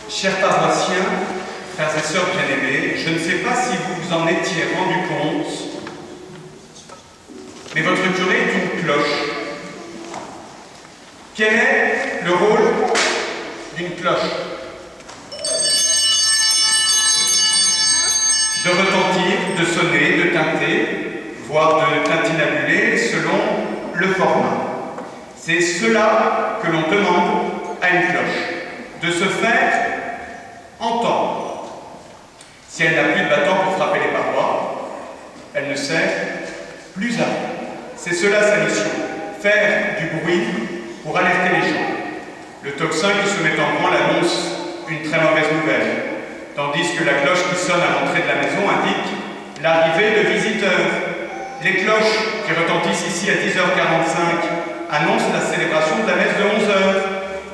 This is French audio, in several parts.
Chers paroissiens, frères et sœurs bien-aimés, je ne sais pas si vous vous en étiez rendu compte, mais votre curé est une cloche. Quel est le rôle d'une cloche? De retentir, de sonner, de tinter, voire de tintinabuler selon le format. C'est cela que l'on demande à une cloche, de se faire entendre. Si elle n'a plus de bâton pour frapper les parois, elle ne sert plus à rien. C'est cela sa mission, faire du bruit pour alerter les gens. Le tocsin qui se met en branle annonce une très mauvaise nouvelle, tandis que la cloche qui sonne à l'entrée de la maison indique l'arrivée de visiteurs. Les cloches qui retentissent ici à 10h45 annoncent la célébration de la messe de 11h,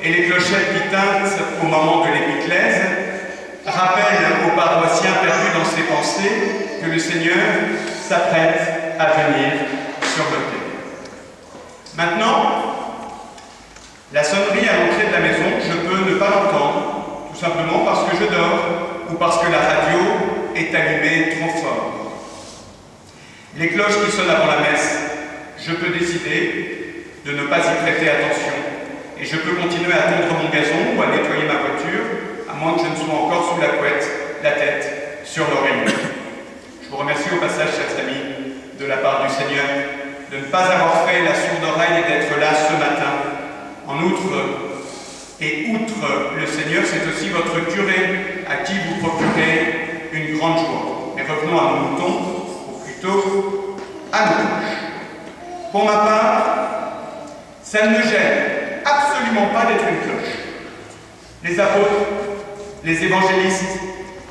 et les clochettes qui tintent au moment de l'épiclèse rappellent aux paroissiens perdus dans ses pensées que le Seigneur s'apprête à venir sur le quai. Maintenant, la sonnerie à l'entrée de la maison, je peux ne pas l'entendre, tout simplement parce que je dors ou parce que la radio est allumée trop fort. Les cloches qui sonnent avant la messe, je peux décider de ne pas y prêter attention et je peux continuer à tondre mon gazon ou à nettoyer ma voiture, à moins que je ne sois encore sous la couette, la tête sur l'oreiller. Je vous remercie au passage, chers amis, de la part du Seigneur, de ne pas avoir fait la sourde oreille et d'être là ce matin. En outre, et outre le Seigneur, c'est aussi votre curé à qui vous procurez une grande joie. Mais revenons à nos moutons, ou plutôt à nos cloches. Pour ma part, ça ne me gêne absolument pas d'être une cloche. Les apôtres, les évangélistes,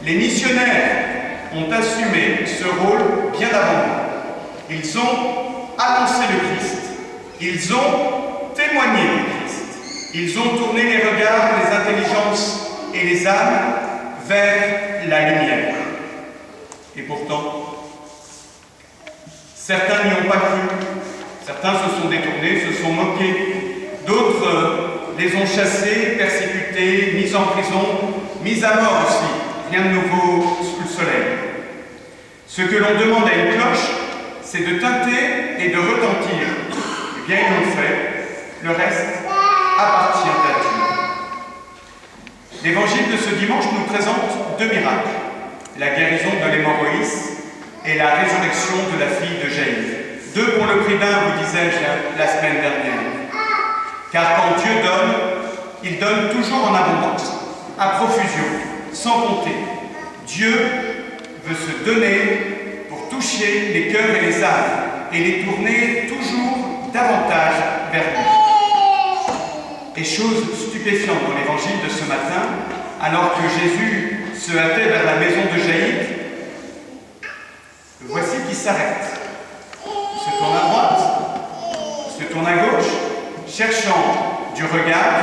les missionnaires ont assumé ce rôle bien avant moi. Ils ont annoncé le Christ. Ils ont témoigné du Christ. Ils ont tourné les regards, les intelligences et les âmes vers la lumière. Et pourtant, certains n'y ont pas cru. Certains se sont détournés, se sont moqués. D'autres les ont chassés, persécutés, mis en prison, mis à mort aussi. Rien de nouveau sous le soleil. Ce que l'on demande à une cloche, c'est de tinter et de retentir. Eh bien, ils l'ont fait. Le reste appartient à Dieu. L'évangile de ce dimanche nous présente deux miracles. La guérison de l'hémorroïs et la résurrection de la fille de Jaïr. Deux pour le prix d'un, vous disais-je la semaine dernière. Car quand Dieu donne, il donne toujours en abondance, à profusion, sans compter. Dieu veut se donner pour toucher les cœurs et les âmes et les tourner toujours davantage vers lui. Et chose stupéfiante dans l'évangile de ce matin, alors que Jésus se hâtait vers la maison de Jaïr, le voici qui s'arrête. Il se tourne à droite, il se tourne à gauche, cherchant du regard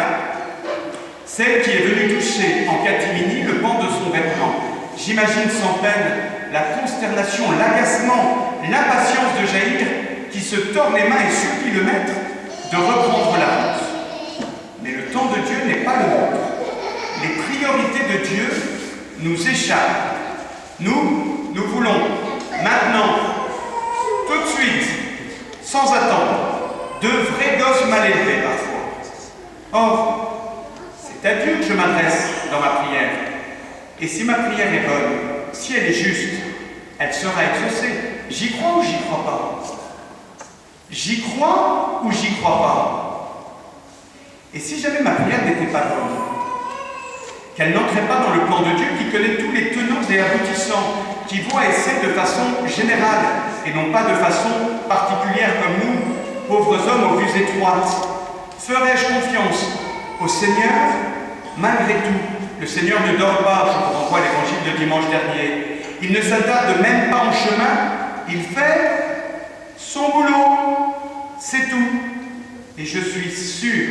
celle qui est venue toucher en catimini le pan de son vêtement. J'imagine sans peine la consternation, l'agacement, l'impatience de Jaïr qui se tord les mains et supplie le maître de reprendre la route. Mais le temps de Dieu n'est pas le nôtre. Les priorités de Dieu nous échappent. Nous voulons maintenant, tout de suite, sans attendre, de vrais gosses mal élevés parfois. Or, c'est à Dieu que je m'adresse dans ma prière. Et si ma prière est bonne, si elle est juste, elle sera exaucée. J'y crois ou j'y crois pas? J'y crois ou j'y crois pas? Et si jamais ma prière n'était pas bonne, qu'elle n'entrait pas dans le plan de Dieu qui connaît tous les tenants et aboutissants, qui voit et sait de façon générale et non pas de façon particulière comme nous, pauvres hommes aux vues étroites, ferais-je confiance au Seigneur malgré tout? Le Seigneur ne dort pas, je vous renvoie à l'évangile de dimanche dernier. Il ne s'attarde même pas en chemin, il fait son boulot, c'est tout. Et je suis sûr,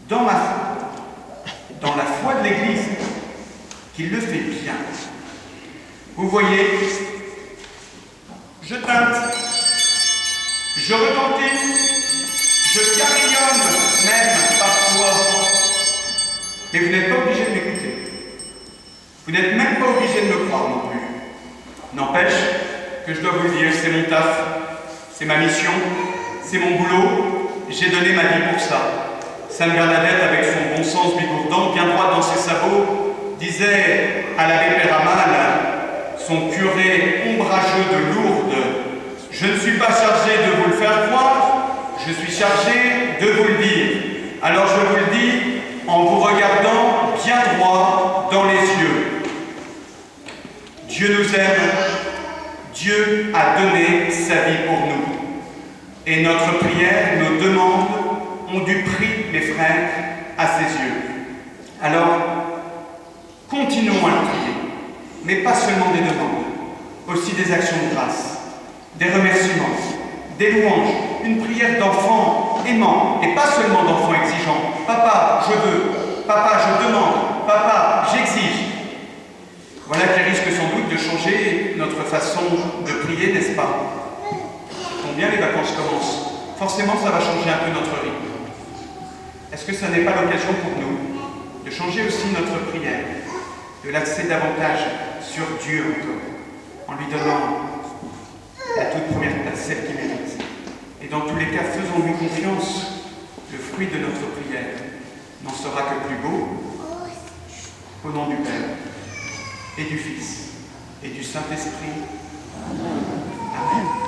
dans ma foi, dans la foi de l'Église, qu'il le fait bien. Vous voyez, je teinte, je retentis, je carillonne même parfois, Mais vous n'êtes pas obligé de m'écouter. Vous n'êtes même pas obligé de me croire non plus. N'empêche que je dois vous le dire, c'est mon taf, c'est ma mission, c'est mon boulot, j'ai donné ma vie pour ça. Sainte Bernadette, avec son bon sens bigourdant, bien droit dans ses sabots, disait à l'abbé Péramal, son curé ombrageux de Lourdes, « Je ne suis pas chargé de vous le faire croire, je suis chargé de vous le dire. Alors je vous le dis en vous regardant bien droit dans les yeux. Dieu nous aime, Dieu a donné sa vie pour nous. Et notre prière, nos demandes ont du prix, mes frères, à ses yeux. Alors, continuons à le prier, mais pas seulement des demandes, aussi des actions de grâce, des remerciements, des louanges, une prière d'enfant aimant, et pas seulement d'enfant exigeant. Papa, je veux, papa, je demande, papa, j'exige. Voilà qui risque sans doute de changer notre façon de prier, n'est-ce pas? Combien les vacances commencent? Forcément, ça va changer un peu notre rythme. Est-ce que ça n'est pas l'occasion pour nous de changer aussi notre prière, de l'axer davantage sur Dieu encore, en lui donnant la toute première place, celle qu'il mérite. Et dans tous les cas, faisons-lui confiance. Le fruit de notre prière n'en sera que plus beau. Au nom du Père, et du Fils, et du Saint-Esprit. Amen.